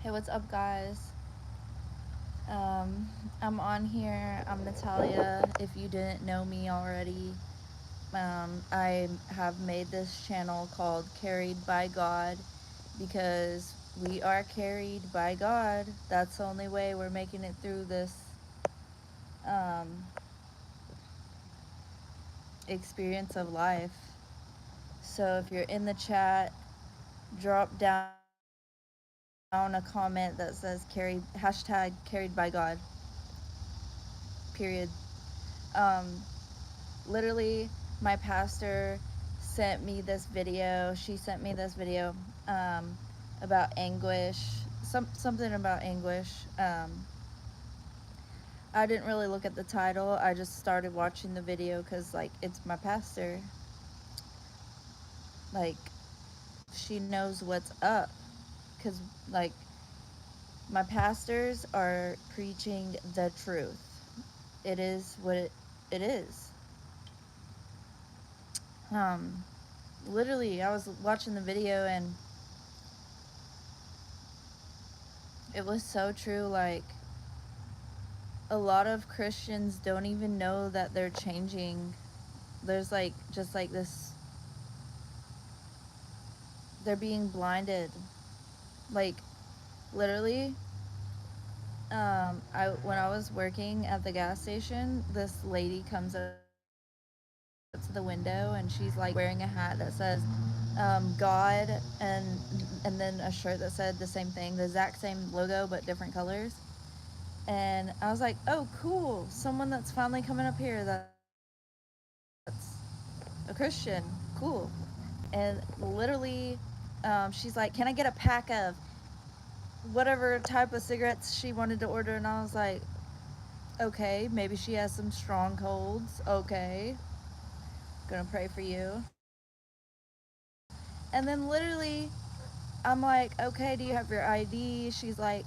Hey, what's up, guys? Um, I'm on here. I'm Natalia. If you didn't know me already, I have made this channel called Carried by God because we are carried by God. That's the only way we're making it through this um, experience of life. So if you're in the chat, drop down a comment that says hashtag carried by God, period. Um, Literally, my pastor sent me this video. She sent me this video um, about anguish, something about anguish. I didn't really look at the title. I just started watching the video because, like, it's my pastor. Like, she knows what's up. Because, like, my pastors are preaching the truth. It is what it is. Um, Literally, I was watching the video and it was so true. Like, a lot of Christians don't even know that they're changing. There's like, just like this, they're being blinded. Like, literally, when I was working at the gas station, this lady comes up to the window and she's like wearing a hat that says God, and then a shirt that said the same thing, the exact same logo but different colors. And I was like, oh, cool, someone that's finally coming up here that's a Christian, cool. And literally, she's like, can I get a pack of whatever type of cigarettes she wanted to order? And I was like, okay, maybe she has some strongholds. Okay, gonna pray for you. And then literally, I'm like, okay, do you have your ID? She's like,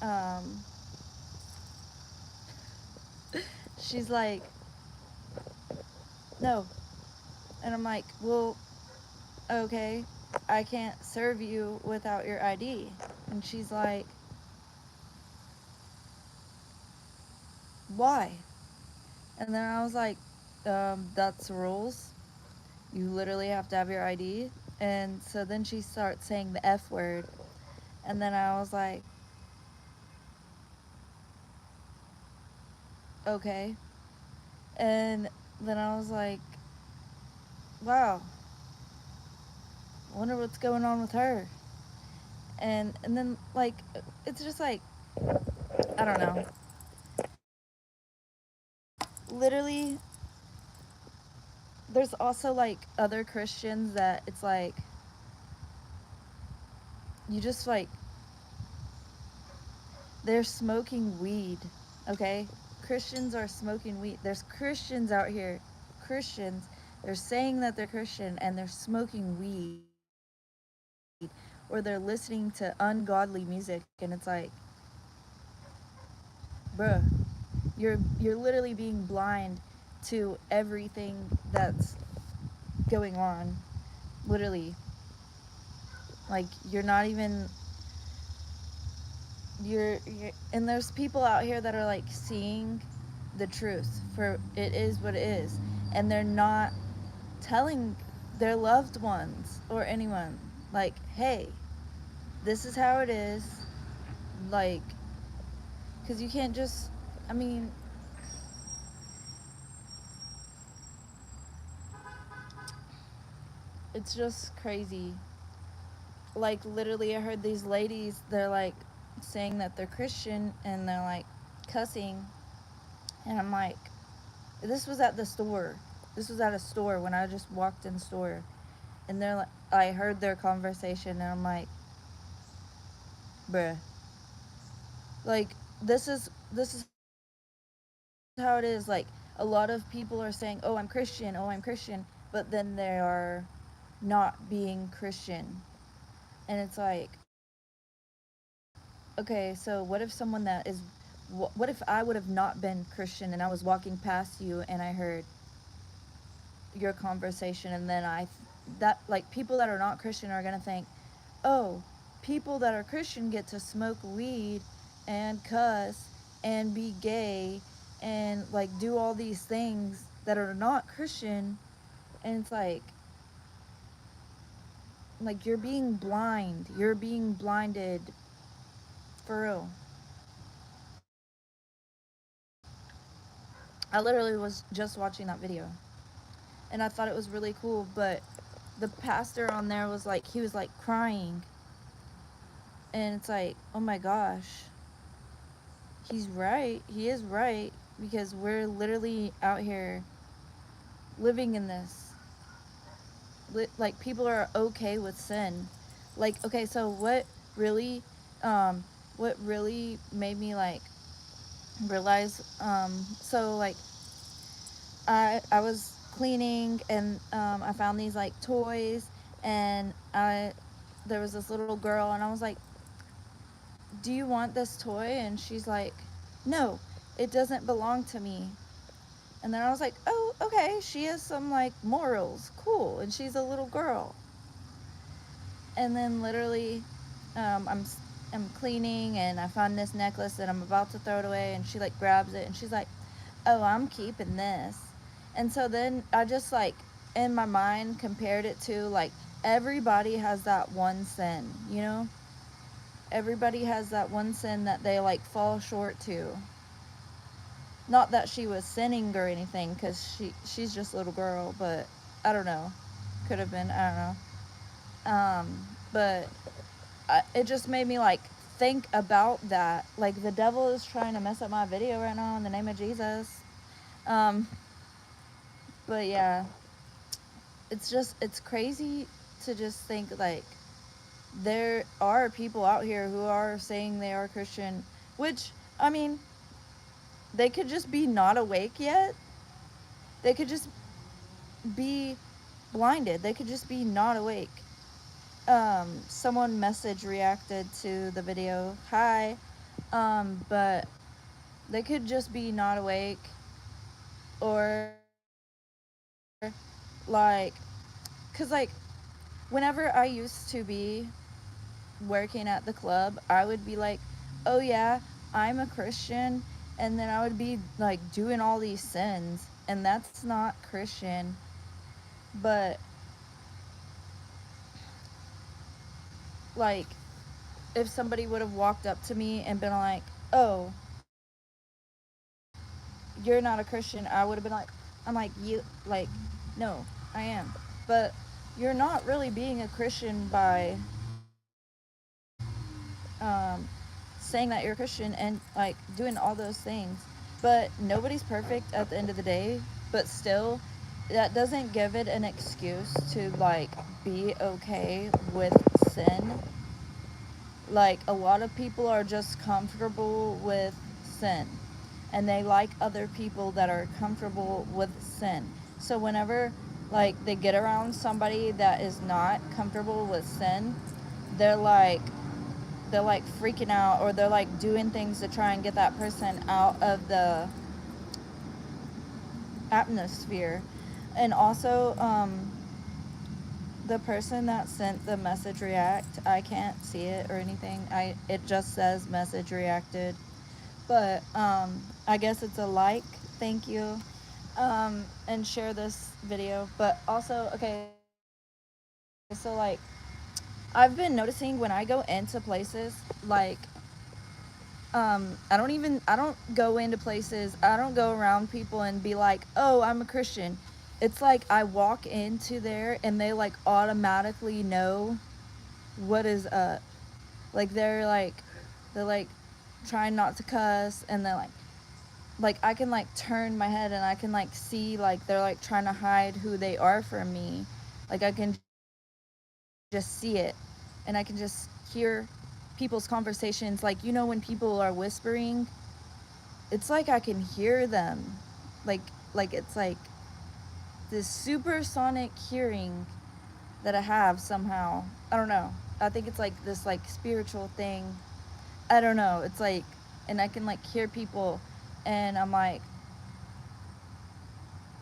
um, she's like, no. And I'm like, well, okay, I can't serve you without your ID. And she's like, why? And then I was like, that's the rules. You literally have to have your ID. And so then she starts saying the F word. And then I was like, okay. And then I was like, wow, I wonder what's going on with her. And then, like, it's just like, I don't know. Literally, there's also like other Christians that it's like, you just like, they're smoking weed, okay? Christians are smoking weed. There's Christians out here, Christians, they're saying that they're Christian and they're smoking weed, or they're listening to ungodly music, and it's like, bruh, you're literally being blind to everything that's going on. Literally. Like, you're not even, you're and there's people out here that are like seeing the truth for it is what it is, and they're not telling their loved ones or anyone, like, hey, this is how it is. Like, because you can't just, I mean, it's just crazy. Like, literally, I heard these ladies, they're like saying that they're Christian and they're like cussing, and I'm like, this was at the store. This was at a store when I just walked in the store, and they're like, I heard their conversation, and I'm like, bruh, like, this is how it is. Like, a lot of people are saying, oh, I'm Christian, oh, I'm Christian, but then they are not being Christian, and it's like, okay, so what if someone that is, what if I would have not been Christian and I was walking past you and I heard your conversation, and then that, like, people that are not Christian are gonna think, oh, people that are Christian get to smoke weed and cuss and be gay and like do all these things that are not Christian, and it's like you're being blind. You're being blinded for real. I literally was just watching that video and I thought it was really cool, but the pastor on there was like, he was like crying, and it's like, oh my gosh, he's right. He is right, because we're literally out here living in this. Like, people are okay with sin. Like, okay, so really, what really made me like realize, so like, I was cleaning, and I found these like toys, and there was this little girl, and I was like, do you want this toy? And she's like, no, it doesn't belong to me. And then I was like, oh, okay, she has some like morals, cool, and she's a little girl. And then literally, I'm cleaning, and I found this necklace, and I'm about to throw it away, and she like grabs it, and she's like, oh, I'm keeping this. And so then I just like, in my mind, compared it to like, everybody has that one sin, you know? Everybody has that one sin that they like fall short to. Not that she was sinning or anything, because she's just a little girl, but I don't know. Could have been, I don't know. But it just made me like think about that. Like, the devil is trying to mess up my video right now in the name of Jesus. Um, but yeah, it's crazy to just think like there are people out here who are saying they are Christian, which, I mean, they could just be not awake yet. They could just be blinded. They could just be not awake. Someone message reacted to the video. Hi. But they could just be not awake, or like, cause like, whenever I used to be working at the club, I would be like, oh yeah, I'm a Christian, and then I would be like doing all these sins, and that's not Christian. But like, if somebody would have walked up to me and been like, oh, you're not a Christian, I would have been like, I'm like, you, like, no, I am. But you're not really being a Christian by um, saying that you're a Christian and like doing all those things. But nobody's perfect at the end of the day. But still, that doesn't give it an excuse to like be okay with sin. Like, a lot of people are just comfortable with sin, and they like other people that are comfortable with sin. So whenever like they get around somebody that is not comfortable with sin, they're like they're like freaking out, or they're like doing things to try and get that person out of the atmosphere. And also, the person that sent the message react, I can't see it or anything. It just says message reacted. But I guess it's a like. Thank you. And share this video. But also, okay, so like, I've been noticing when I go into places, like, I don't go into places, I don't go around people and be like, oh, I'm a Christian. It's like I walk into there and they like automatically know what is up. Like, they're like trying not to cuss, and they're like I can like turn my head and I can like see like they're like trying to hide who they are from me. Like, I can just see it, and I can just hear people's conversations. Like, you know, when people are whispering, it's like I can hear them. Like it's like this supersonic hearing that I have somehow. I don't know. I think it's like this like spiritual thing. I don't know. It's like, and I can like hear people, and I'm like,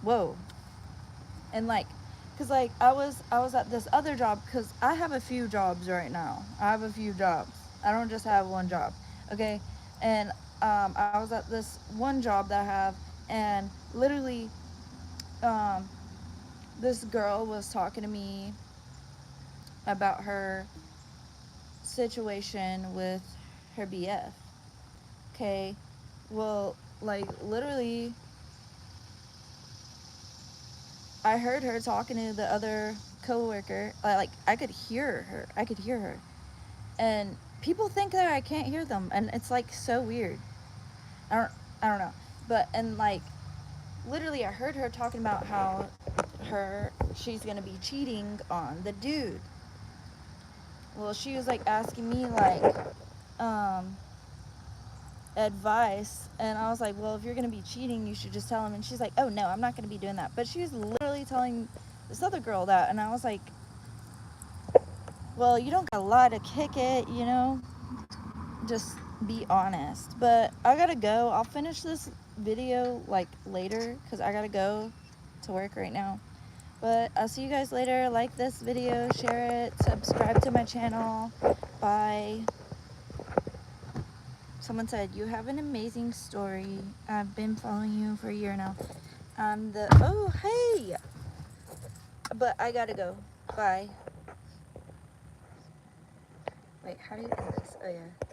whoa. And like, Cause like I was at this other job, cause I have a few jobs right now. I have a few jobs. I don't just have one job, okay? And I was at this one job that I have, and literally, um, this girl was talking to me about her situation with her BF. Okay, well, like literally, I heard her talking to the other coworker. Like I could hear her. I could hear her. And people think that I can't hear them, and it's like so weird. I don't I don't know. But and like literally I heard her talking about how she's going to be cheating on the dude. Well, she was like asking me like um advice, and I was like, well, if you're going to be cheating, you should just tell him. And she's like, oh no, I'm not going to be doing that. But she was literally telling this other girl that, and I was like, well, you don't got a lot to kick it, you know, just be honest. But I gotta go. I'll finish this video like later because I gotta go to work right now. But I'll see you guys later. Like this video, share it, subscribe to my channel. Bye. Someone said, you have an amazing story. I've been following you for a year now. Oh, hey. But I gotta go. Bye. Wait, how do you end this? Oh, yeah.